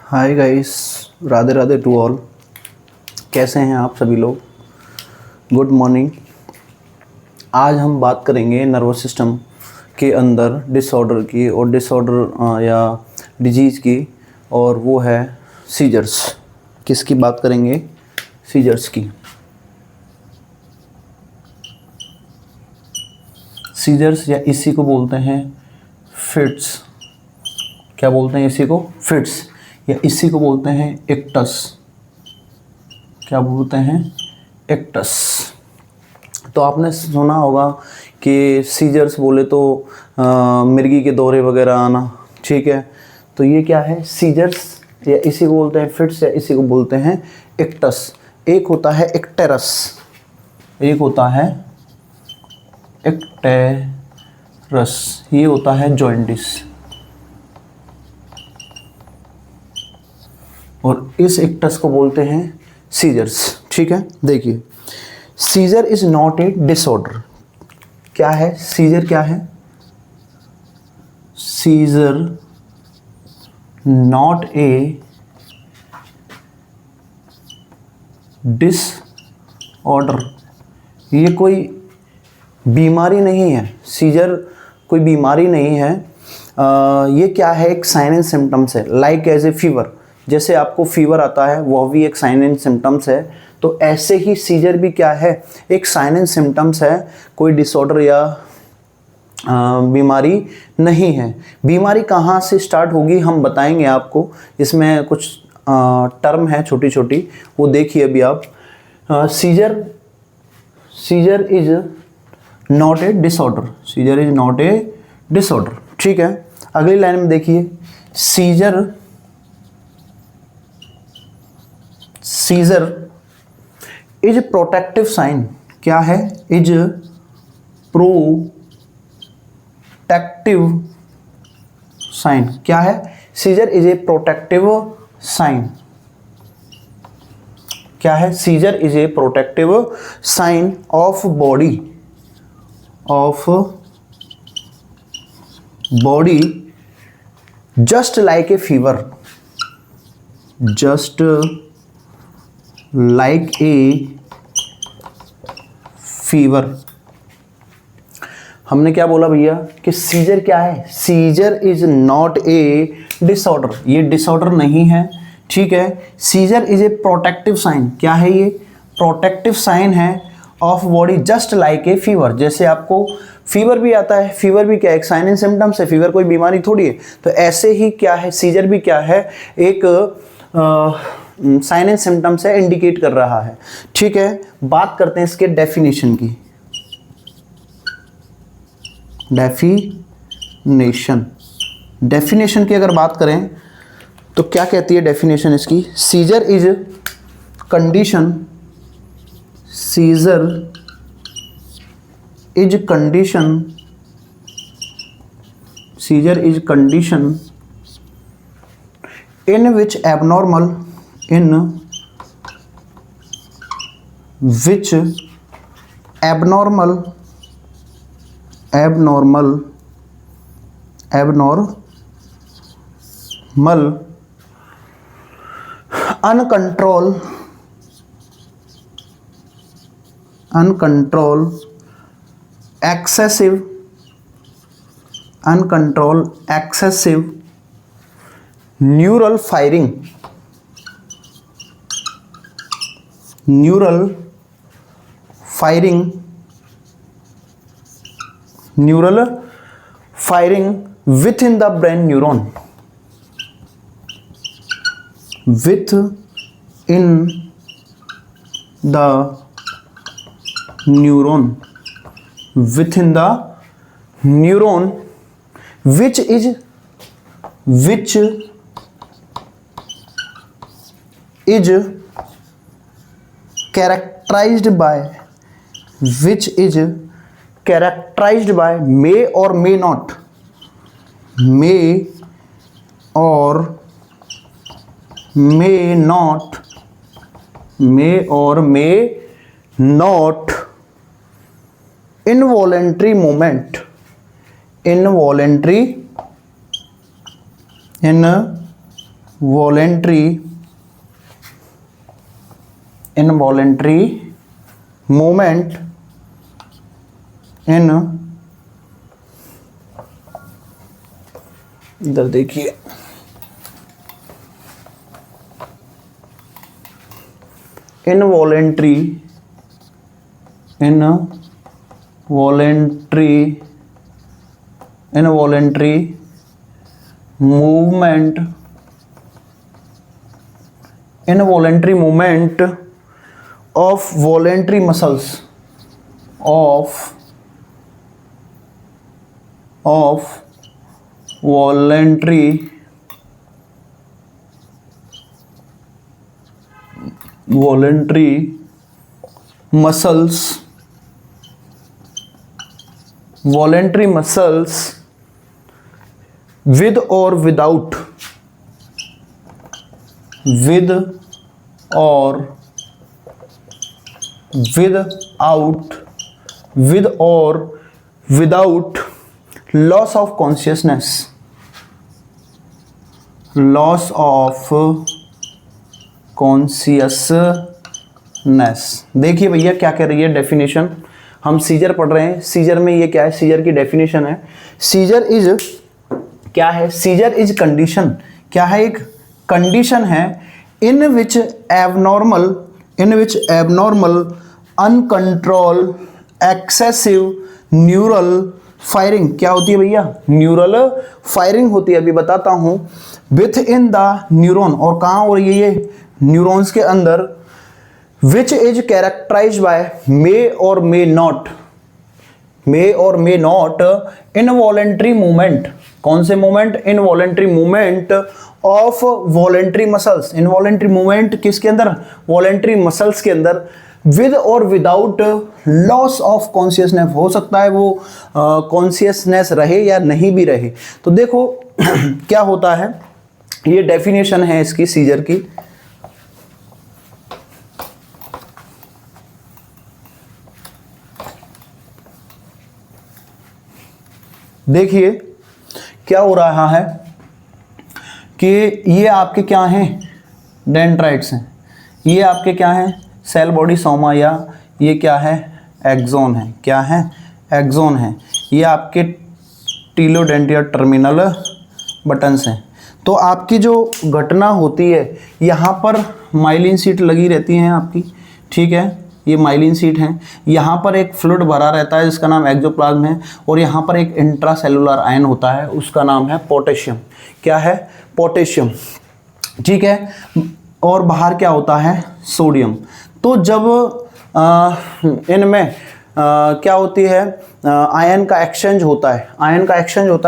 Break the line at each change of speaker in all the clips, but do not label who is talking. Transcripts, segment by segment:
Hi guys, Radhe Radhe to all. कैसे हैं आप सभी लोग? Good morning. आज हम बात करेंगे नर्वस सिस्टम के अंदर डिसऑर्डर की और डिसऑर्डर या डिजीज़ की, और वो है सीजर्स। किसकी बात करेंगे? सीजर्स की। सीजर्स या इसी को बोलते हैं फिट्स। क्या बोलते हैं इसी को? फिट्स। या इसी को बोलते हैं एक्टस। क्या बोलते हैं? एक्टस। तो आपने सुना होगा कि सीजर्स बोले तो मिर्गी के दौरे वगैरह आना, ठीक है। तो ये क्या है? सीजर्स या इसी को बोलते हैं फिट्स या इसी को बोलते हैं एक्टस। एक होता है एक्टेरस, एक होता है एक्टेरस, ये होता है जॉइंटिस। और इस एक्टस को बोलते हैं सीजर्स, ठीक है। देखिए, seizure is not a disorder. क्या है सीजर? क्या है सीजर? Not a disorder. ये कोई बीमारी नहीं है। सीजर कोई बीमारी नहीं है। ये क्या है? एक साइन एंड सिम्टम्स है, लाइक एज ए फीवर। जैसे आपको फीवर आता है, वह भी एक साइन एंड सिम्टम्स है। तो ऐसे ही सीजर भी क्या है? एक साइन एंड सिम्टम्स है, कोई डिसऑर्डर या बीमारी नहीं है। बीमारी कहाँ से स्टार्ट होगी हम बताएंगे आपको। इसमें कुछ टर्म है छोटी छोटी, वो देखिए अभी आप। Seizure is not a disorder. Seizure is not a disorder, ठीक है। अगली लाइन में देखिए, सीजर इज प्रोटेक्टिव साइन। क्या है? Is protective sign. क्या है? Seizure is a protective sign. क्या है? Seizure is a protective sign of body just like a fever. Just like a fever. हमने क्या बोला भैया कि सीजर क्या है? Seizure is not a disorder. ये डिसऑर्डर नहीं है, ठीक है। Seizure is a protective sign. क्या है ये? प्रोटेक्टिव साइन है of body just like a fever. जैसे आपको फीवर भी आता है, फीवर भी क्या है? एक साइन एंड सिम्टम्स है, फीवर कोई बीमारी थोड़ी है। तो ऐसे ही क्या है? सीजर भी क्या है? एक साइन एंड सिम्टम्स है, इंडिकेट कर रहा है, ठीक है। बात करते हैं इसके डेफिनेशन की। डेफिनेशन की अगर बात करें तो क्या कहती है डेफिनेशन इसकी? Seizure is condition in which abnormal uncontrolled excessive neural firing within the brain neuron, within the neuron which is characterized by may or may not involuntary movement voluntary involuntary movement in, इधर देखिए, involuntary movement of voluntary muscles of voluntary muscles with or without loss of consciousness, देखिए भैया क्या कह रही है definition, हम scissor पढ़ रहे हैं। सीजर में ये क्या है, सीजर की डेफिनेशन है, सीजर इज क्या है, सीजर इज कंडीशन, क्या है, एक कंडीशन है in which abnormal uncontrolled excessive neural firing, क्या होती है भैया, न्यूरल फायरिंग होती है, अभी बताता हूं, विथ इन द न्यूरॉन, और कहाँ हो रही है ये, न्यूरॉन्स के अंदर, विच इज कैरेक्टराइज्ड बाय मे और मे नॉट इनवॉलेंट्री मूवमेंट, कौन से movement, involuntary movement of voluntary muscles, involuntary movement किसके अंदर, वॉलेंट्री मसल्स के अंदर, विद और विदाउट लॉस ऑफ कॉन्शियसनेस, हो सकता है वो कॉन्शियसनेस रहे या नहीं भी रहे। तो देखो क्या होता है, ये डेफिनेशन है इसकी सीजर की, देखिए क्या हो रहा है कि ये आपके क्या हैं, डेंड्राइट्स हैं, ये आपके क्या हैं, सेल बॉडी सोमा, या ये क्या है, एक्सोन है, क्या है, एक्सोन है, ये आपके टीलोडेंटिया टर्मिनल बटन्स हैं। तो आपकी जो घटना होती है, यहाँ पर माइलिन शीट लगी रहती हैं आपकी, ठीक है, ये माइलिन शीट है, यहाँ पर एक फ्लूइड भरा रहता है जिसका नाम एक्सोप्लाज्म है, और यहाँ पर एक इंट्रासेलुलर आयन होता है, उसका नाम है पोटेशियम, क्या है, पोटेशियम, ठीक है, और बाहर क्या होता है, सोडियम। तो जब इनमें क्या होती है, आयन का एक्सचेंज होता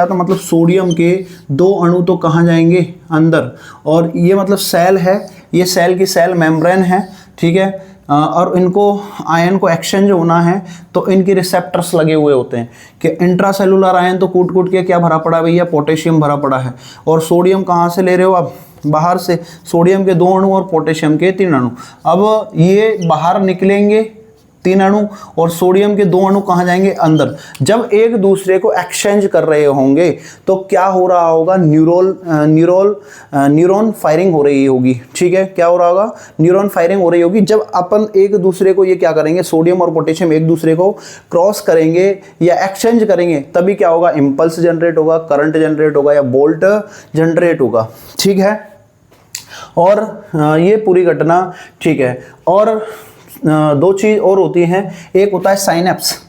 है, तो मतलब सोडियम के 2 अणु तो कहाँ जाएंगे, अंदर, और ये मतलब सेल है, ये सेल की सेल मेम्ब्रेन है, ठीक है, और इनको आयन को एक्सचेंज होना है तो इनके रिसेप्टर्स लगे हुए होते हैं कि इंट्रासेलुलर आयन तो कूट के क्या भरा पड़ा भैया, पोटेशियम भरा पड़ा है, और सोडियम कहाँ से ले रहे हो आप, बाहर से, सोडियम के 2 अणु और पोटेशियम के 3 अणु, अब ये बाहर निकलेंगे 3 अणु, और सोडियम के 2 अणु कहाँ जाएंगे, अंदर। जब एक दूसरे को एक्सचेंज कर रहे होंगे तो क्या हो रहा होगा, न्यूरॉन फायरिंग हो रही होगी, ठीक है, क्या हो रहा होगा, न्यूरॉन फायरिंग हो रही होगी। जब अपन एक दूसरे को ये क्या करेंगे, सोडियम और पोटेशियम एक दूसरे को क्रॉस करेंगे या एक्सचेंज करेंगे, तभी क्या होगा, इंपल्स जनरेट होगा, करंट जनरेट होगा, या बोल्ट जनरेट होगा, ठीक है। और ये पूरी घटना, ठीक है, और 2 चीज और होती हैं, एक होता है साइनेप्स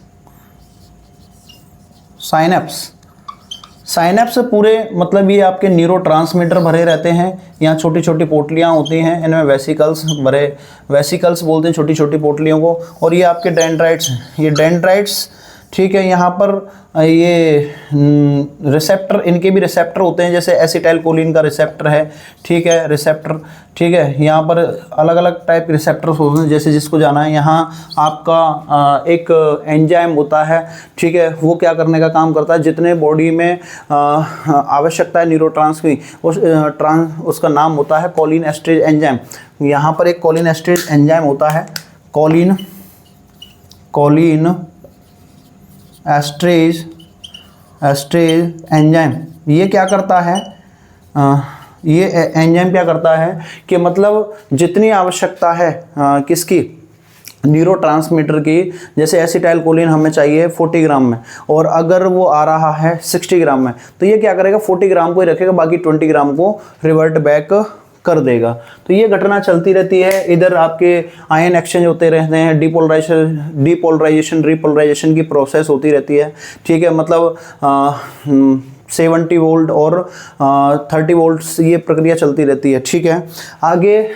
पूरे मतलब ये आपके न्यूरोट्रांसमीटर भरे रहते हैं, यहाँ छोटी छोटी पोटलियाँ होती हैं, इनमें वेसिकल्स बोलते हैं छोटी छोटी पोटलियों को, और ये आपके डेंड्राइट्स हैं, ये डेंड्राइट्स, ठीक है, यहाँ पर ये रिसेप्टर, इनके भी रिसेप्टर होते हैं, जैसे एसिटाइल कोलिन का रिसेप्टर है, ठीक है, रिसेप्टर, ठीक है, यहाँ पर अलग अलग टाइप के रिसेप्टर्स होते हैं, जैसे जिसको जाना है। यहाँ आपका एक एंजाइम होता है, ठीक है, वो क्या करने का काम करता है, जितने बॉडी में आवश्यकता है न्यूरोट्रांस की, उसका नाम होता है कोलिन एस्ट्रेज एंजाइम। यहाँ पर एक कोलिन एस्ट्रेज एंजाइम होता है, कोलिन एस्ट्रेज एंजाइम, ये क्या करता है, ये एंजाइम क्या करता है कि मतलब जितनी आवश्यकता है किसकी, न्यूरोट्रांसमीटर की, जैसे एसिटाइल कोलिन हमें चाहिए 40 ग्राम में और अगर वो आ रहा है 60 ग्राम में, तो ये क्या करेगा 40 ग्राम को ही रखेगा, बाकी 20 ग्राम को रिवर्ट बैक कर देगा। तो ये घटना चलती रहती है। इधर आपके आयन एक्सचेंज होते रहते हैं, डीपोलराइजेशन रिपोलराइजेशन की प्रोसेस होती रहती है। ठीक है, मतलब 70 वोल्ट और 30 वोल्ट ये प्रक्रिया चलती रहती है। ठीक है, आगे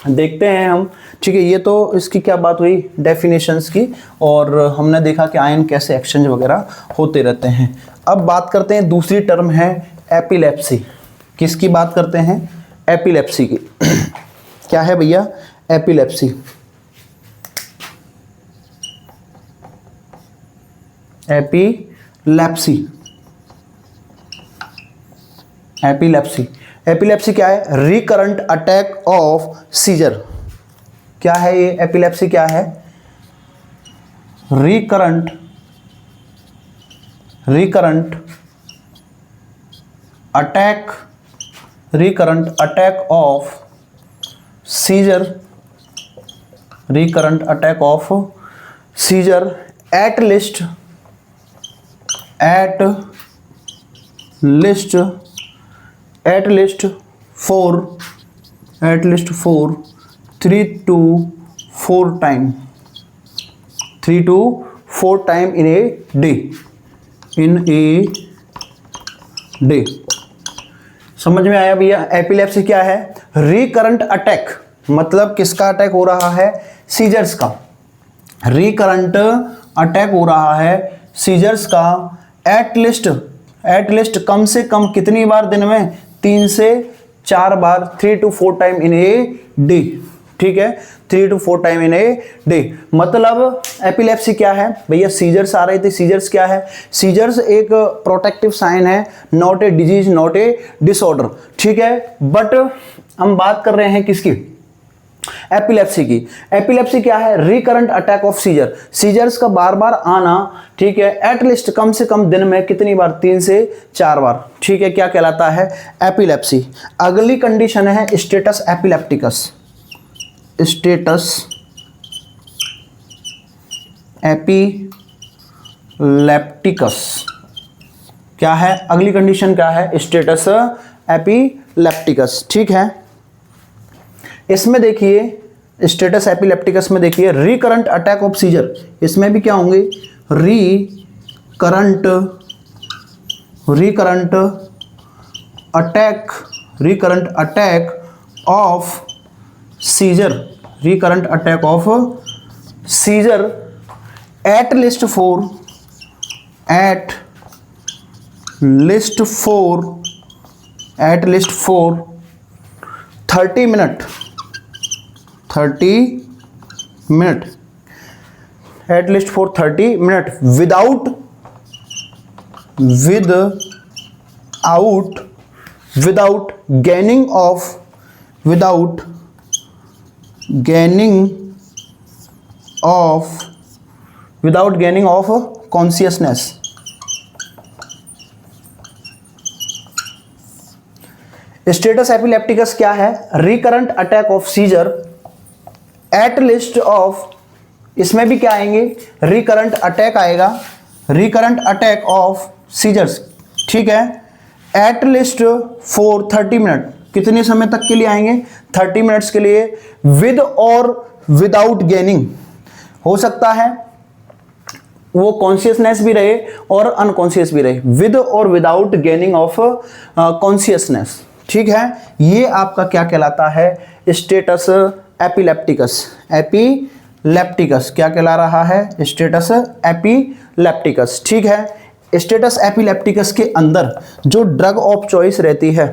देखते हैं हम। ठीक है, ये तो इसकी क्या बात हुई डेफिनेशंस की, और हमने देखा कि आयन कैसे एक्सचेंज वगैरह होते रहते हैं। अब बात करते हैं, दूसरी टर्म है एपिलेप्सी। किसकी बात करते हैं? एपिलेप्सी की। क्या है भैया? एपिलेप्सी। एपिलेप्सी, एपिलेप्सी, एपिलेप्सी क्या है? Recurrent attack of seizure. क्या है ये एपिलेप्सी? क्या है? Recurrent attack, recurrent attack of seizure, recurrent attack of seizure at least 3 to 4 time, 3 to 4 time in a day. समझ में आया भैया? एपिलेप्सी क्या है? रिकरेंट अटैक, मतलब किसका अटैक हो रहा है? सीजर्स का। रिकरेंट अटैक हो रहा है सीजर्स का एट लिस्ट कम से कम कितनी बार दिन में? 3 से 4 बार, 3 to 4 time in a day. ठीक है, 3 to 4 time in a day. मतलब एपिलेप्सी क्या है भैया? सीजर्स आ रहे थे। सीजर्स क्या है? सीजर्स एक प्रोटेक्टिव साइन है, not a disease, not a disorder. ठीक है, बट हम बात कर रहे हैं किसकी? एपिलेप्सी की। एपिलेप्सी क्या है? Recurrent attack of seizure, seizures का बार बार आना। ठीक है, एटलीस्ट कम से कम दिन में कितनी बार? 3 से 4 बार। ठीक है, क्या कहलाता है? एपिलेप्सी। अगली कंडीशन है स्टेटस एपिलेप्टिकस। स्टेटस एपिलेप्टिकस क्या है? अगली कंडीशन क्या है? Status epilepticus. ठीक है, इसमें देखिए स्टेटस एपिलेप्टिकस में देखिए रिकरेंट अटैक ऑफ सीजर, इसमें भी क्या होंगे? Recurrent attack of seizure, recurrent attack of seizure at least 4 30 minute, at least for 30 minute without gaining of consciousness। Status epilepticus क्या है? Recurrent attack of seizure at least of, इसमें भी क्या आएंगे? रिकरेंट अटैक आएगा, रिकरेंट अटैक ऑफ सीजर्स। ठीक है, eight least for 30 minute, कितने समय तक के लिए आएंगे? 30 मिनट्स के लिए। विद और विदाउट गेनिंग, हो सकता है वो कॉन्शियसनेस भी रहे और अनकॉन्शियस भी रहे, विद और विदाउट गेनिंग ऑफ कॉन्शियसनेस। ठीक है, ये आपका क्या कहलाता है? Status epilepticus. एपिलेप्टिकस क्या कहला रहा है? Status epilepticus. ठीक है, स्टेटस एपिलेप्टिकस के अंदर जो ड्रग ऑफ चॉइस रहती है,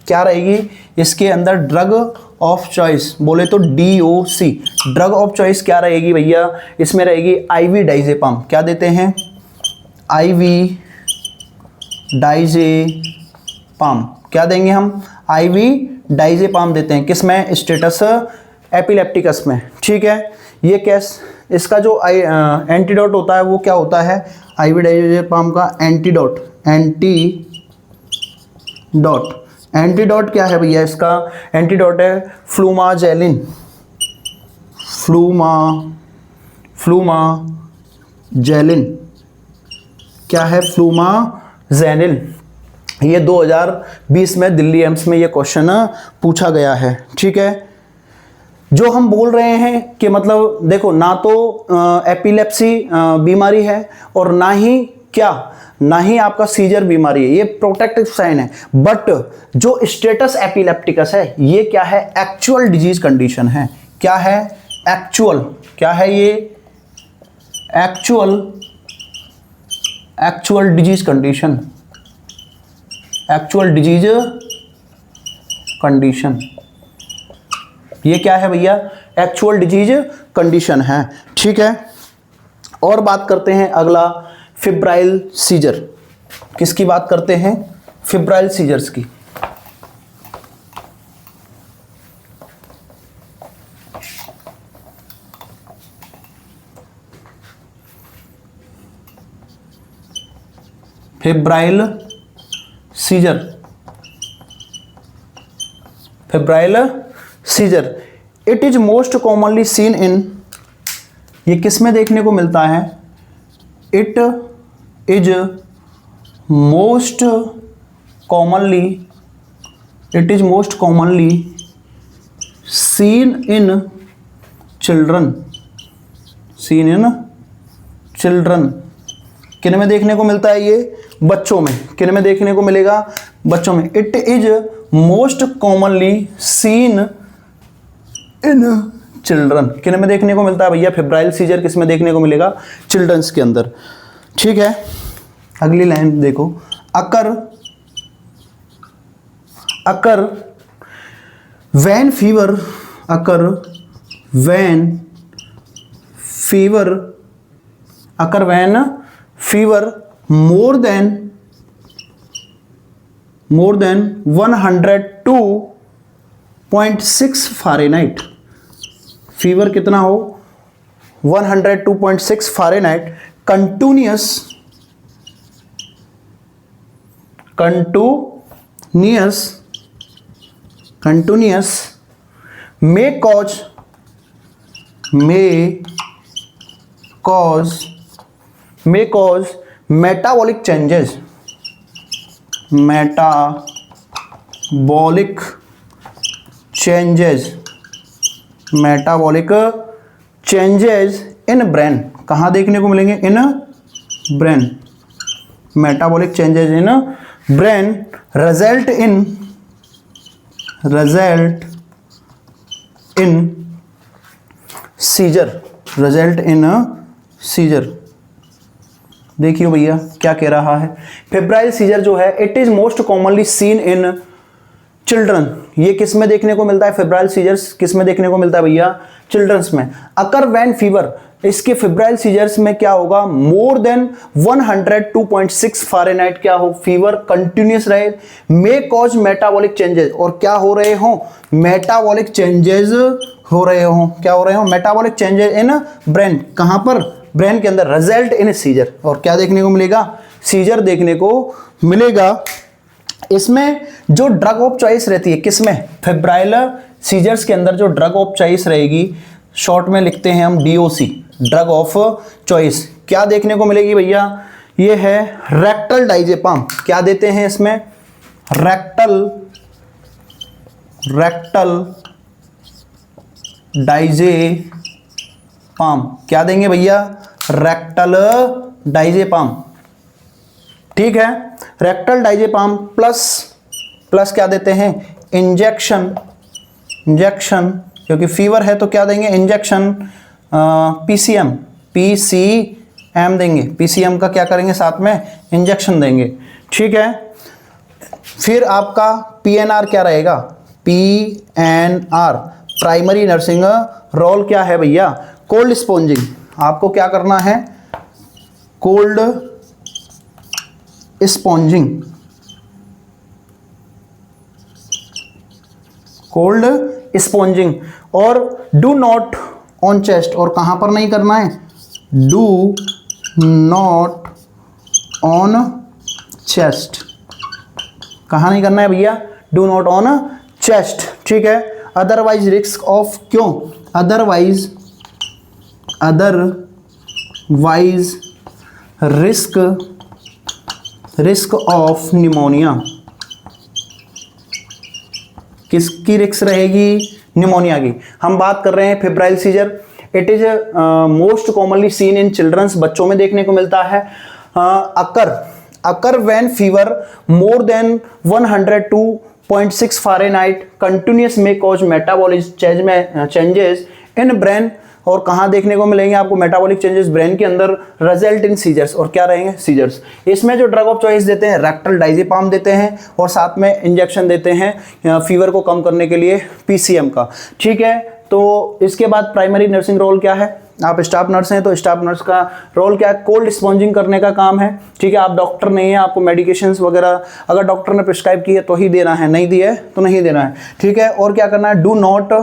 क्या रहेगी? इसके अंदर ड्रग ऑफ चॉइस बोले तो DOC, ड्रग ऑफ चॉइस क्या रहेगी भैया? इसमें रहेगी IV डाइजेपाम। क्या देते हैं? IV diazepam. क्या देंगे हम? IV डाइजेपाम देते हैं। किस में? स्टेटस एपिलेप्टिकस में। ठीक है, ये कैस, इसका जो एंटीडोट होता है वो क्या होता है? IV डाइजेपाम का एंटीडोट एंटीडोट क्या है भैया इसका? एंटीडोट है फ्लूमाजेलिन, फ्लूमाजेलिन। क्या है? फ्लूमाजेलिन। ये 2020 में दिल्ली एम्स में ये क्वेश्चन पूछा गया है। ठीक है, जो हम बोल रहे हैं कि मतलब देखो, ना तो एपिलेप्सी बीमारी है और ना ही आपका सीजर बीमारी है, ये प्रोटेक्टिव साइन है। बट जो स्टेटस एपिलेप्टिकस है ये क्या है? एक्चुअल डिजीज कंडीशन है। क्या है? एक्चुअल। क्या है ये? Actual disease condition, actual disease condition. ये क्या है भैया? एक्चुअल डिजीज कंडीशन है। ठीक है, और बात करते हैं अगला, फिब्राइल सीजर। किसकी बात करते हैं? फिब्राइल सीजर्स की। Febrile seizure, febrile seizure, it is most commonly seen in, ये किस में देखने को मिलता है? It is most commonly, it is most commonly seen in children, seen in children. किन में देखने को मिलता है ये? बच्चों में। किन में देखने को मिलेगा? बच्चों में। It is most commonly seen in children. किन में देखने को मिलता है भैया? फिब्राइल सीजर किस में देखने को मिलेगा? चिल्ड्रंस के अंदर। ठीक है, अगली लाइन देखो, occur when fever, occur when fever, occur when fever more than 102.6 Fahrenheit. Fever कितना हो? 102.6 Fahrenheit. Continuous may cause metabolic changes, metabolic changes in brain। कहाँ देखने को मिलेंगे? In brain. Metabolic changes in brain result in seizure. देखिए भैया क्या कह रहा है, फेब्राइल सीजर जो है it is most commonly seen in children. ये किस में देखने को मिलता है? फेब्राइल सीजर्स किस में देखने को मिलता है भैया? चिल्ड्रंस में। अकर वैन फीवर, इसके फेब्राइल सीजर्स में क्या होगा? मोर देन 102.6 फ़ारेनहाइट क्या हो? फीवर कंटिन्यूअस रहे। मे कॉज मेटाबॉलिक चेंजेस, और क्या हो रहे हो? मेटाबॉलिक चेंजेस हो रहे हो। क्या हो रहे हो? Metabolic changes in brain. कहां पर? ब्रेन के अंदर। रिजल्ट इन सीजर, और क्या देखने को मिलेगा? सीजर देखने को मिलेगा। इसमें जो ड्रग ऑफ चॉइस रहती है किसमें? फेब्राइल सीजर्स के अंदर जो ड्रग ऑफ चॉइस रहेगी, शॉर्ट में लिखते हैं हम DOC, ड्रग ऑफ चॉइस, क्या देखने को मिलेगी भैया? ये है रेक्टल डाइजेपाम। क्या देते हैं इसमें? Rectal diazepam. क्या देंगे भैया? Rectal diazepam. ठीक है, रेक्टल डाइजेपाम प्लस क्या देते हैं? इंजेक्शन, क्योंकि फीवर है तो क्या देंगे? इंजेक्शन। PCM देंगे। PCM का क्या करेंगे? साथ में इंजेक्शन देंगे। ठीक है, फिर आपका PNR क्या रहेगा? PNR प्राइमरी नर्सिंग रोल क्या है भैया? Cold sponging. आपको क्या करना है? कोल्ड स्पॉन्जिंग, और डू नॉट ऑन चेस्ट, और कहां पर नहीं करना है? Do not on chest. कहां नहीं करना है भैया? डू नॉट ऑन चेस्ट, ठीक है। अदरवाइज रिस्क ऑफ, क्यों अदरवाइज रिस्क ऑफ निमोनिया, किसकी रिस्क रहेगी, निमोनिया की। हम बात कर रहे हैं febrile seizure. It is most commonly seen in childrens, बच्चों में देखने को मिलता है। Occur when fever more than 102.6 Fahrenheit continuous may cause metabolic changes in brain, और कहाँ देखने को मिलेंगे आपको मेटाबॉलिक चेंजेस ब्रेन के अंदर, रिजल्ट इन सीजर्स, और क्या रहेंगे सीजर्स। इसमें जो ड्रग ऑफ चॉइस देते हैं रेक्टल डाइजेपाम देते हैं, और साथ में इंजेक्शन देते हैं फीवर को कम करने के लिए पीसीएम का, ठीक है। तो इसके बाद प्राइमरी नर्सिंग रोल क्या है, आप स्टाफ नर्स हैं तो स्टाफ नर्स का रोल क्या है, कोल्ड स्पॉन्जिंग करने का काम है, ठीक है। आप डॉक्टर नहीं है, आपको मेडिकेशंस वगैरह अगर डॉक्टर ने प्रिस्क्राइब की है तो ही देना है, नहीं दिया है तो नहीं देना है, ठीक है। और क्या करना है, डू नॉट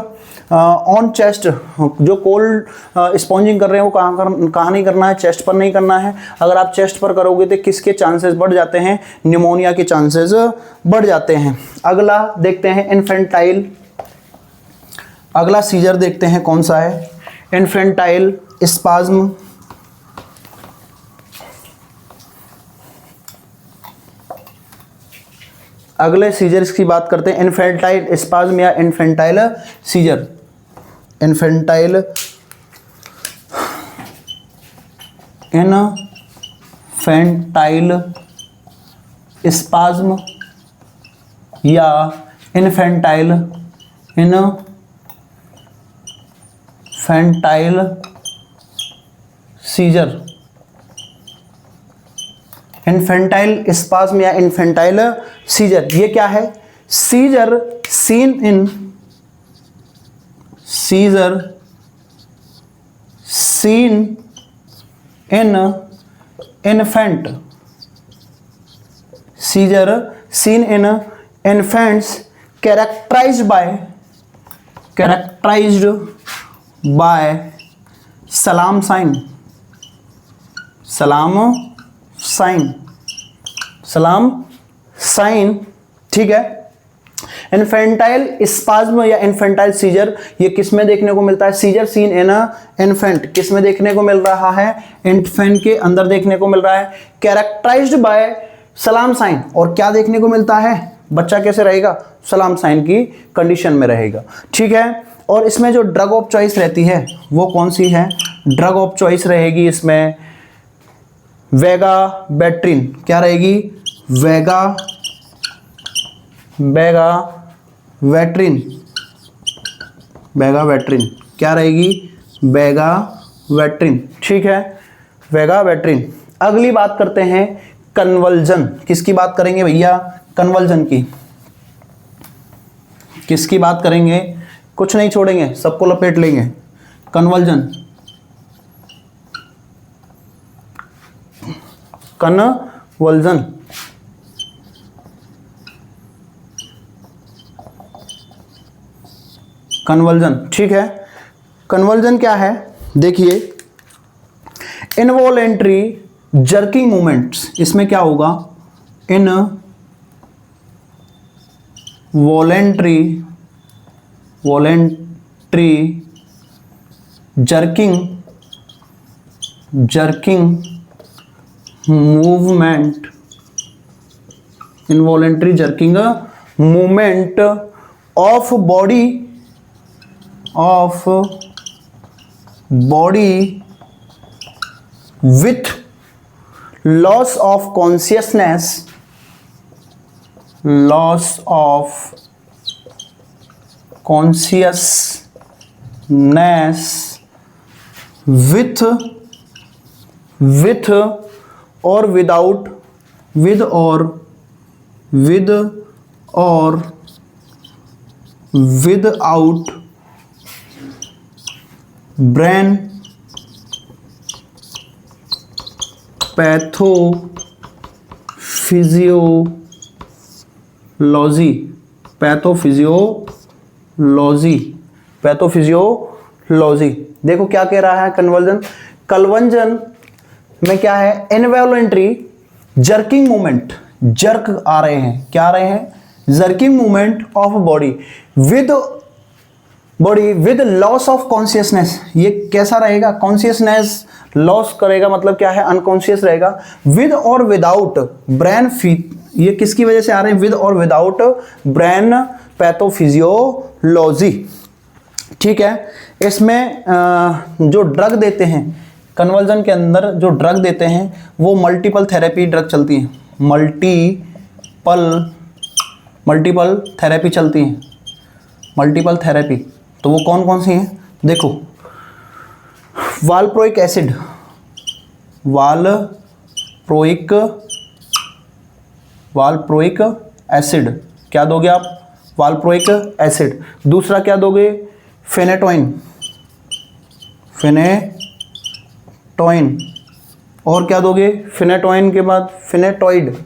ऑन चेस्ट, जो कोल्ड स्पॉन्जिंग कर रहे हैं वो कहाँ नहीं करना है, चेस्ट पर नहीं करना है। अगर आप चेस्ट पर करोगे तो किसके चांसेस बढ़ जाते हैं, निमोनिया के चांसेस बढ़ जाते हैं। अगला देखते हैं इन्फेंटाइल, अगला सीजर देखते हैं कौन सा है, इन्फेंटाइल स्पाज्म। अगले सीजर्स की बात करते हैं, इन्फेंटाइल स्पाज्म या इन्फेंटाइल सीजर। इन्फेंटाइल स्पाज्म या इन्फेंटाइल सीजर। इन्फेंटाइल स्पाज्म या इन्फेंटाइल सीजर, ये क्या है, seizure seen in infant, seizure seen in infants characterized by सलाम साइन, ठीक है। इन्फेंटाइल स्पाज्म या इन्फेंटाइल सीजर ये किस में देखने को मिलता है, सीजर सीन इन इन्फेंट, किस में देखने को मिल रहा है, इन्फेंट के अंदर देखने को मिल रहा है, कैरेक्टराइज्ड बाय सलाम साइन, और क्या देखने को मिलता है, बच्चा कैसे रहेगा, सलाम साइन की कंडीशन में रहेगा, ठीक है। और इसमें जो ड्रग ऑफ चॉइस रहती है वो कौन सी है, ड्रग ऑफ चॉइस रहेगी इसमें वेगाबेट्रिन, क्या रहेगी, वेगाबेट्रिन, क्या रहेगी, वेगाबेट्रिन, ठीक है, वेगाबेट्रिन। अगली बात करते हैं कन्वल्जन, किसकी बात करेंगे भैया, कन्वल्जन की, किसकी बात करेंगे, कुछ नहीं छोड़ेंगे, सबको लपेट लेंगे। कन्वल्जन, कन्वल्जन, ठीक है। कन्वल्जन क्या है, देखिए इनवॉलेंट्री जर्किंग मूवमेंट्स, इसमें क्या होगा, voluntary jerking movement, involuntary jerking movement of body with loss of consciousness, with or without brain pathophysiology. देखो क्या कह रहा है कन्वल्जन में क्या है, इनवॉलेंट्री जर्किंग मूवमेंट, जर्क आ रहे हैं, क्या आ रहे हैं, jerking movement of body with loss of consciousness. ये कैसा रहेगा? कॉन्शियसनेस लॉस करेगा, मतलब क्या है? अनकॉन्शियस रहेगा। विद और विदाउट ब्रेन ये किसकी वजह से आ रहे हैं? विद और विदाउट ब्रेन पैथोफिजियोलॉजी। ठीक है, इसमें जो ड्रग देते हैं कन्वर्जन के अंदर, जो ड्रग देते हैं वो मल्टीपल थेरेपी ड्रग चलती हैं, मल्टीपल थेरेपी चलती हैं, मल्टीपल थेरेपी। तो वो कौन कौन सी हैं? देखो, वालप्रोइक एसिड क्या दोगे आप? वालप्रोइक एसिड। दूसरा क्या दोगे? फेनेटोइन। और क्या दोगे? फेनेटोइन के बाद फेनेटॉइड।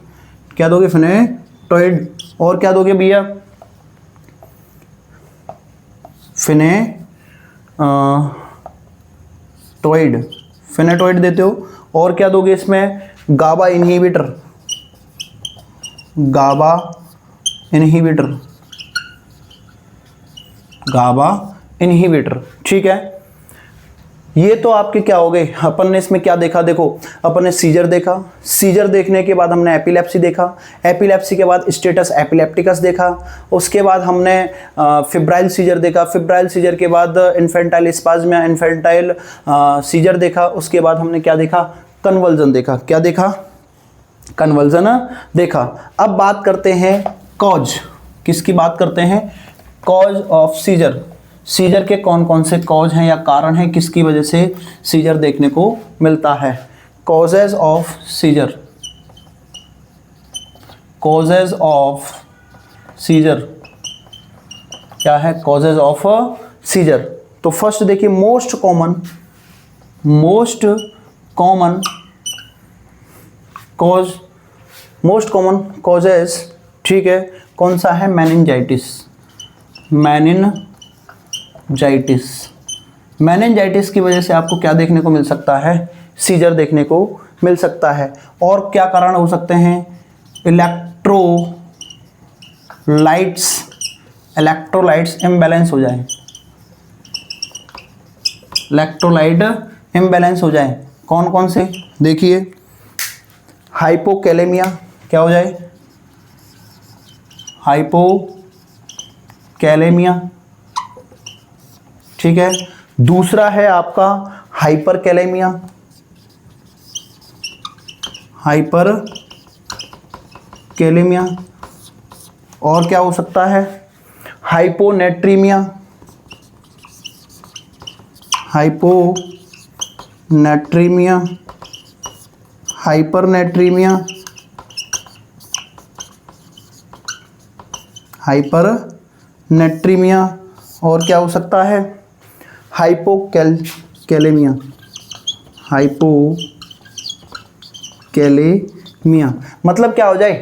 क्या दोगे? फेनेटॉइड। और क्या दोगे भैया? फेनेटॉइड देते हो। और क्या दोगे इसमें? गाबा इनहिबिटर। ठीक है, ये तो आपके क्या हो गए? अपन ने इसमें क्या देखा? देखो, अपन ने सीजर देखा, सीजर देखने के बाद हमने एपिलेप्सी देखा, एपिलेप्सी के बाद स्टेटस एपिलेप्टिकस देखा, उसके बाद हमने फिब्राइल सीजर देखा, फिब्राइल सीजर के बाद इन्फेंटाइल स्पाज्मिया, इन्फेंटाइल सीजर देखा, उसके बाद हमने क्या देखा? कन्वल्जन देखा। क्या देखा? कन्वल्जन देखा। अब बात करते हैं कॉज। किसकी बात करते हैं? Cause of scissor. सीजर के कौन कौन से कॉज हैं या कारण हैं, किसकी वजह से सीजर देखने को मिलता है? Causes of seizure. क्या है? Causes of seizure. तो फर्स्ट देखिए, मोस्ट कॉमन कॉजेज। ठीक है, कौन सा है? मेनिनजाइटिस की वजह से आपको क्या देखने को मिल सकता है? सीजर देखने को मिल सकता है। और क्या कारण हो सकते हैं? इलेक्ट्रोलाइट्स इम्बैलेंस हो जाए, इलेक्ट्रोलाइट इम्बैलेंस हो जाए। कौन कौन से? देखिए, हाइपोकैलेमिया क्या हो जाए? हाइपोकैलेमिया। ठीक है, दूसरा है आपका हाइपरकैलेमिया। और क्या हो सकता है? हाइपोनेट्रीमिया। हाइपरनेट्रीमिया। और क्या हो सकता है? हाइपोकैलेमिया। मतलब क्या हो जाए?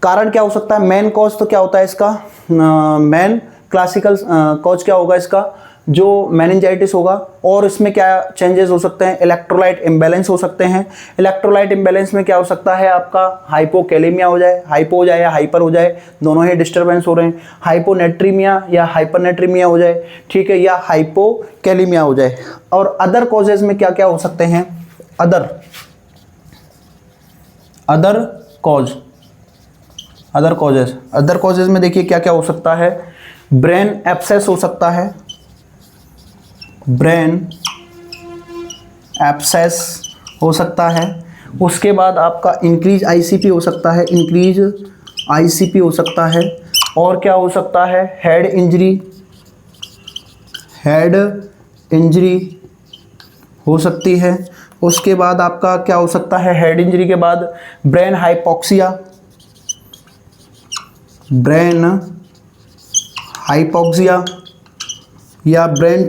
कारण क्या हो सकता है? मेन कॉज तो क्या होता है इसका? मेन क्लासिकल कॉज क्या होगा इसका? जो मेनिंजाइटिस होगा। और इसमें क्या चेंजेस हो सकते हैं? इलेक्ट्रोलाइट इम्बैलेंस हो सकते हैं। इलेक्ट्रोलाइट इम्बैलेंस में क्या हो सकता है? आपका हाइपोकैलेमिया हो जाए, हाइपो हो जाए या हाइपर हो जाए, दोनों ही डिस्टर्बेंस हो रहे हैं। हाइपोनेट्रीमिया या हाइपरनेट्रीमिया हो जाए, ठीक है, या हाइपोकैलेमिया हो जाए। और अदर कॉजेज में क्या क्या हो सकते हैं? अदर कॉजेज में देखिए क्या क्या हो सकता है? ब्रेन एब्सेस हो सकता है, हो सकता है। उसके बाद आपका इंक्रीज आईसीपी हो सकता है, और क्या हो सकता है? हेड इंजरी हो सकती है। उसके बाद आपका क्या हो सकता है? हेड इंजरी के बाद ब्रेन हाइपोक्सिया, या ब्रेन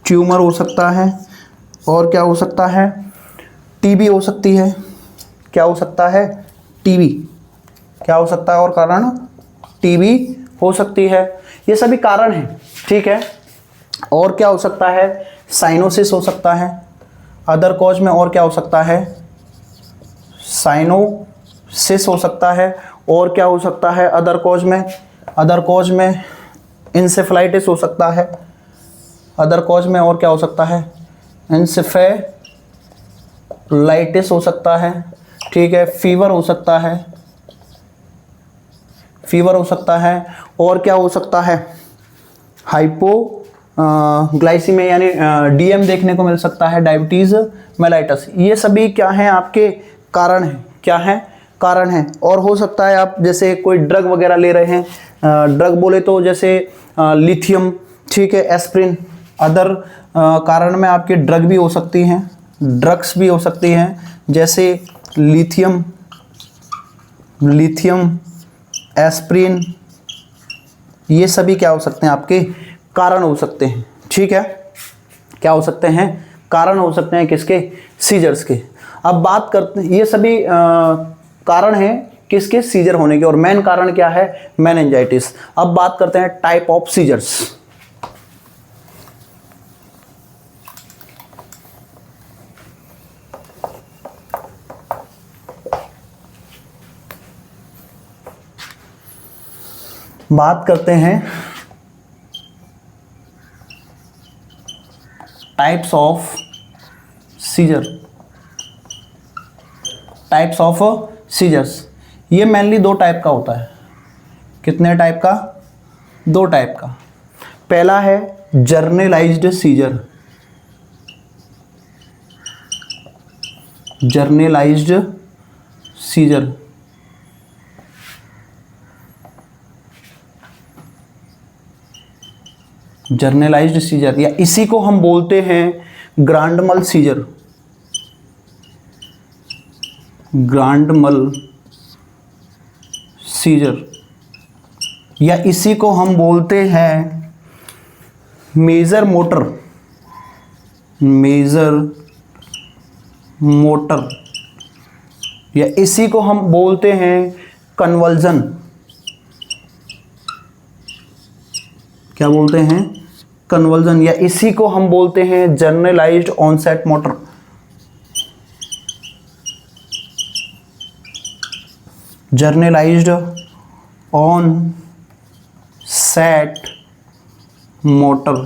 ट्यूमर हो सकता है। और क्या हो सकता है? टीबी हो सकती है। क्या हो सकता है? टीबी। क्या हो सकता है? और कारण टीबी हो सकती है। ये सभी कारण हैं, ठीक है। और क्या हो सकता है? साइनोसिस हो सकता है अदर कॉज में। और क्या हो सकता है? साइनोसिस हो सकता है, और क्या हो सकता है अदर कॉज में, अदर कॉज में इंसेफेलाइटिस हो सकता है, अदर कॉज में और क्या हो सकता है, इंसेफेलाइटिस हो सकता है, ठीक है, फीवर हो सकता है, फीवर हो सकता है, और क्या हो सकता है, हाइपो ग्लाइसीमिया यानी डीएम देखने को मिल सकता है, डायबिटीज़ मेलाइटस। ये सभी क्या हैं आपके कारण हैं, क्या हैं कारण हैं। और हो सकता है आप जैसे कोई ड्रग वगैरह ले रहे हैं, ड्रग बोले तो जैसे लिथियम, ठीक है, एस्प्रिन, अदर कारण में आपके ड्रग भी हो सकती हैं, ड्रग्स भी हो सकती हैं, जैसे लिथियम, एस्प्रिन, ये सभी क्या हो सकते हैं आपके कारण हो सकते हैं, ठीक है, क्या हो सकते हैं, कारण हो सकते हैं किसके, सीजर्स के। अब बात करते हैं, ये सभी कारण हैं किसके, सीजर होने के, और मेन कारण क्या है, मेनिंजाइटिस। अब बात करते हैं टाइप ऑफ सीजर्स। बात करते हैं types of seizure, types of seizures. ये मेनली दो टाइप का होता है, कितने टाइप का, दो टाइप का। पहला है generalized scissor, generalised scissor, generalised scissor, या इसी को हम बोलते हैं ग्रांड मल सीजर, ग्रांड मल सीजर, या इसी को हम बोलते हैं मेजर मोटर, मेजर मोटर, या इसी को हम बोलते हैं कन्वर्जन, क्या बोलते हैं, कन्वर्जन, या इसी को हम बोलते हैं generalized onset motor, generalized onset motor,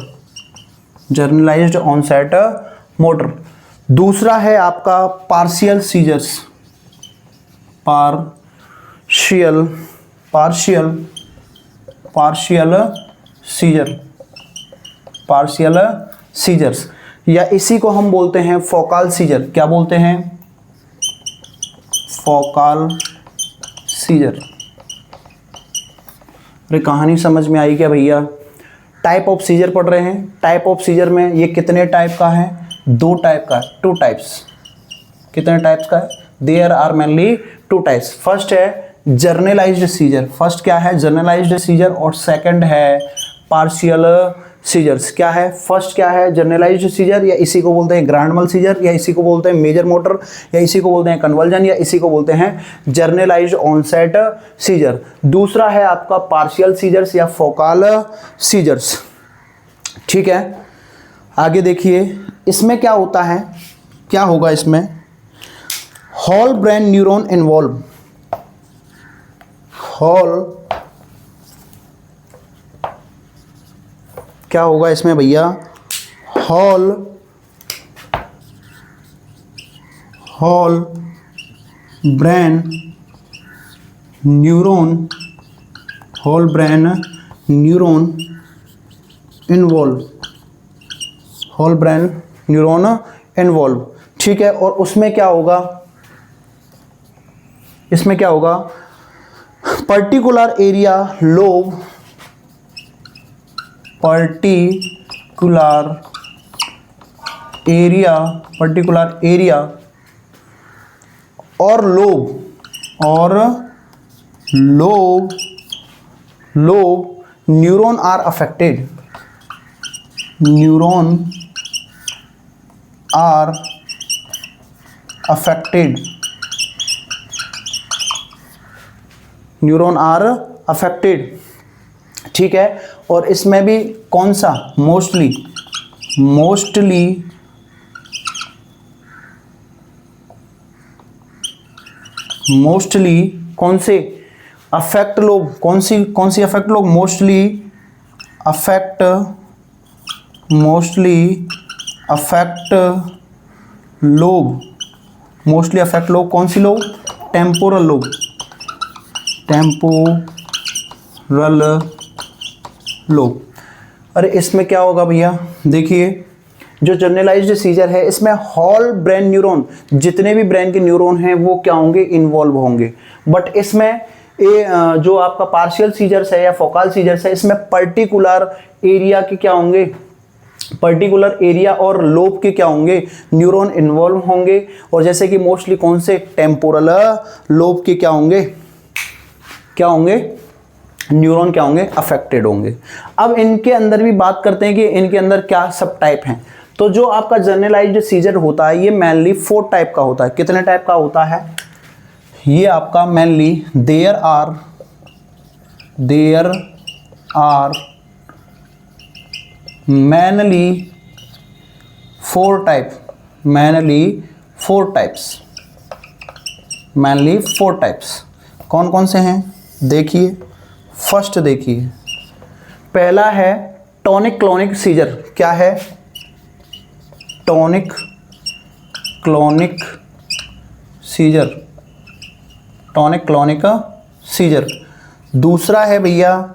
generalized onset motor. दूसरा है आपका partial seizures, partial seizure, partial seizures, या इसी को हम बोलते हैं फोकाल सीजर, क्या बोलते हैं, फोकाल सीजर। अरे कहानी समझ में आई क्या भैया। टाइप ऑफ सीजर पढ़ रहे हैं, टाइप ऑफ सीजर में ये कितने टाइप का है, दो टाइप का, टू टाइप्स, कितने टाइप्स का है, there are mainly two types. First है जर्नलाइज्ड सीजर, फर्स्ट क्या है, जर्नलाइज्ड सीजर, और सेकंड है पार्शियल सीजर्स। क्या है, फर्स्ट क्या है, जर्नलाइज्ड सीजर, या इसी को बोलते हैं ग्रांड मल सीजर, या इसी को बोलते हैं मेजर मोटर, या इसी को बोलते हैं कन्वर्जन, या इसी को बोलते हैं जर्नलाइज्ड ऑनसेट सीजर। दूसरा है आपका पार्शियल सीजर्स या फोकाल सीजर्स, ठीक है। आगे देखिए इसमें क्या होता है, क्या होगा इसमें, whole brain neuron involve, whole, क्या होगा इसमें भैया, whole brain neuron, whole brain neuron involve, whole brain neuron involve, ठीक है। और उसमें क्या होगा, इसमें क्या होगा, particular area lobe, particular area और lobe neuron are affected, neuron are affected, neuron are affected, ठीक है। और इसमें भी कौन सा, मोस्टली मोस्टली कौन से अफेक्ट लोग, कौन सी अफेक्ट लोग, मोस्टली अफेक्ट लोग, मोस्टली अफेक्ट लोग, कौन सी लोग, टेम्पोरल लोग, टेम्पोरल लोग। अरे इसमें क्या होगा भैया, देखिए जो जनरलाइज्ड सीजर है इसमें होल ब्रेन न्यूरॉन, जितने भी ब्रेन के न्यूरॉन हैं वो क्या होंगे, इन्वॉल्व होंगे। बट इसमें जो आपका पार्शियल सीजर्स है या फोकल सीजर्स है, इसमें पर्टिकुलर एरिया के क्या होंगे, पर्टिकुलर एरिया और लोब के क्या होंगे, न्यूरॉन इन्वॉल्व होंगे। और जैसे कि मोस्टली कौन से, टेम्पोरल लोब के क्या होंगे, न्यूरॉन क्या होंगे, अफेक्टेड होंगे। अब इनके अंदर भी बात करते हैं कि इनके अंदर क्या सब टाइप हैं। तो जो आपका जनरलाइज्ड सीजर होता है ये मेनली 4 टाइप का होता है। कितने टाइप का होता है ये आपका, mainly there are mainly 4 type, mainly 4 types. कौन कौन से हैं देखिए, फर्स्ट देखिए, पहला है टॉनिक क्लोनिक सीजर। क्या है, टॉनिक क्लोनिक सीजर। दूसरा है भैया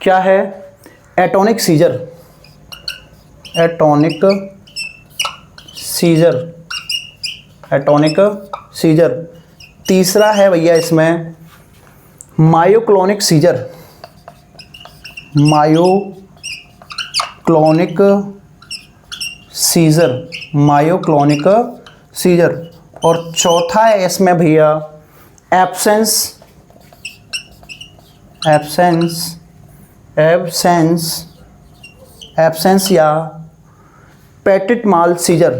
क्या है, एटोनिक सीजर। तीसरा है भैया इसमें मायोक्लोनिक सीजर। और चौथा है इसमें भैया एब्सेंस या पेटिट माल सीजर।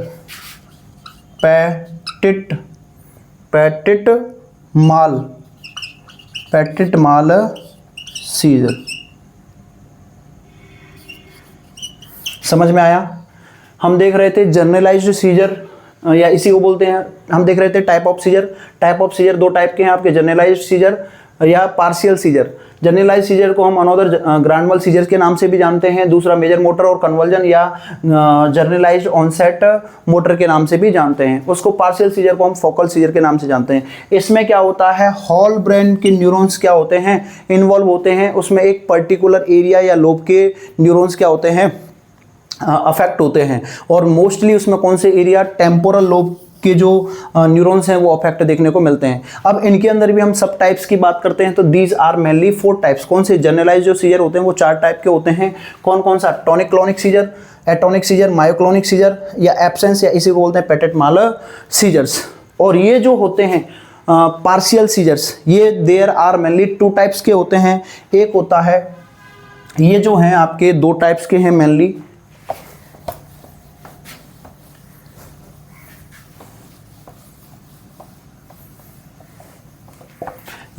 समझ में आया। हम देख रहे थे जनरलाइज्ड सीजर या इसी को बोलते हैं, हम देख रहे थे टाइप ऑफ सीजर 2 टाइप के हैं आपके, जनरलाइज्ड सीजर या पार्शियल सीजर। जनरलाइज्ड सीजर को हम अनदर ग्रैंड mal सीजर के नाम से भी जानते हैं, दूसरा मेजर मोटर और कन्वर्जन या जनरलाइज्ड ऑनसेट मोटर के नाम से भी जानते हैं। उसको पार्शियल सीजर को हम फोकल सीजर के नाम से जानते हैं। इसमें क्या होता है, होल ब्रेन के न्यूरॉन्स क्या होते हैं, इन्वॉल्व होते हैं। उसमें एक पर्टिकुलर एरिया या लोब के न्यूरॉन्स क्या होते हैं, अफेक्ट होते हैं। और मोस्टली उसमें कौन से एरिया, टेम्पोरल लोब के जो न्यूरॉन्स हैं वो अफेक्ट देखने को मिलते हैं। अब इनके अंदर भी हम सब टाइप्स की बात करते हैं तो दीज आर मेनली 4 टाइप्स। कौन से, जनरलाइज्ड जो सीजर होते हैं वो 4 टाइप के होते हैं। कौन कौन सा, tonic clonic scissor, atonic seizure, myoclonic seizure या एब्सेंस या इसी को बोलते हैं पेटिट माल सीजर्स। और ये जो होते हैं पार्शियल सीजर्स, ये देयर आर मेनली 2 टाइप्स के होते हैं। एक होता है, ये जो हैं आपके 2 टाइप्स के हैं मेनली।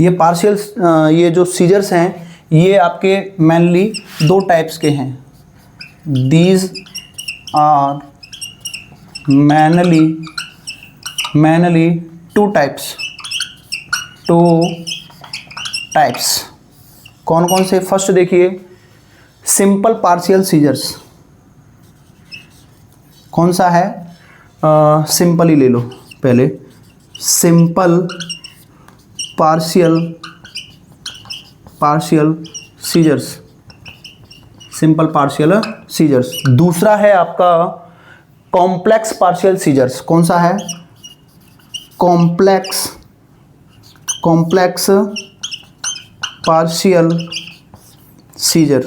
ये पार्शियल ये जो सीजर्स हैं ये आपके मेनली 2 टाइप्स के हैं। These are mainly 2 types. कौन कौन से, फर्स्ट देखिए सिंपल पार्शियल सीजर्स। कौन सा है, सिंपल ही ले लो पहले, सिंपल पार्शियल सीजर्स। दूसरा है आपका कॉम्प्लेक्स पार्शियल सीजर्स। कौन सा है, कॉम्प्लेक्स पार्शियल सीजर।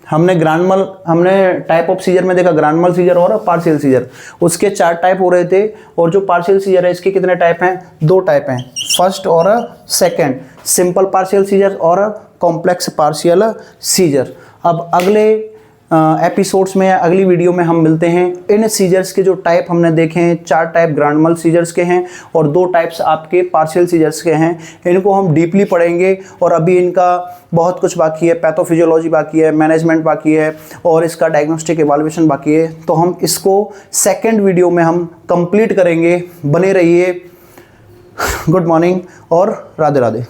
हमने टाइप ऑफ सीजर में देखा ग्रैंड mal सीजर और पार्शियल सीजर, उसके 4 टाइप हो रहे थे। और जो पार्शियल सीजर है इसके कितने टाइप हैं, 2 टाइप हैं, फर्स्ट और सेकंड, सिंपल पार्शियल सीजर और कॉम्प्लेक्स पार्शियल सीजर। अब अगले एपिसोड्स में या अगली वीडियो में हम मिलते हैं। इन सीजर्स के जो टाइप हमने देखे हैं, 4 टाइप ग्रांड mal सीजर्स के हैं और 2 टाइप्स आपके पार्शियल सीजर्स के हैं। इनको हम डीपली पढ़ेंगे और अभी इनका बहुत कुछ बाकी है, पैथोफिजियोलॉजी बाकी है, मैनेजमेंट बाकी है और इसका डायग्नोस्टिक इवैल्यूएशन बाकी है। तो हम इसको सेकेंड वीडियो में हम कंप्लीट करेंगे। बने रहिए। गुड मॉर्निंग और राधे राधे।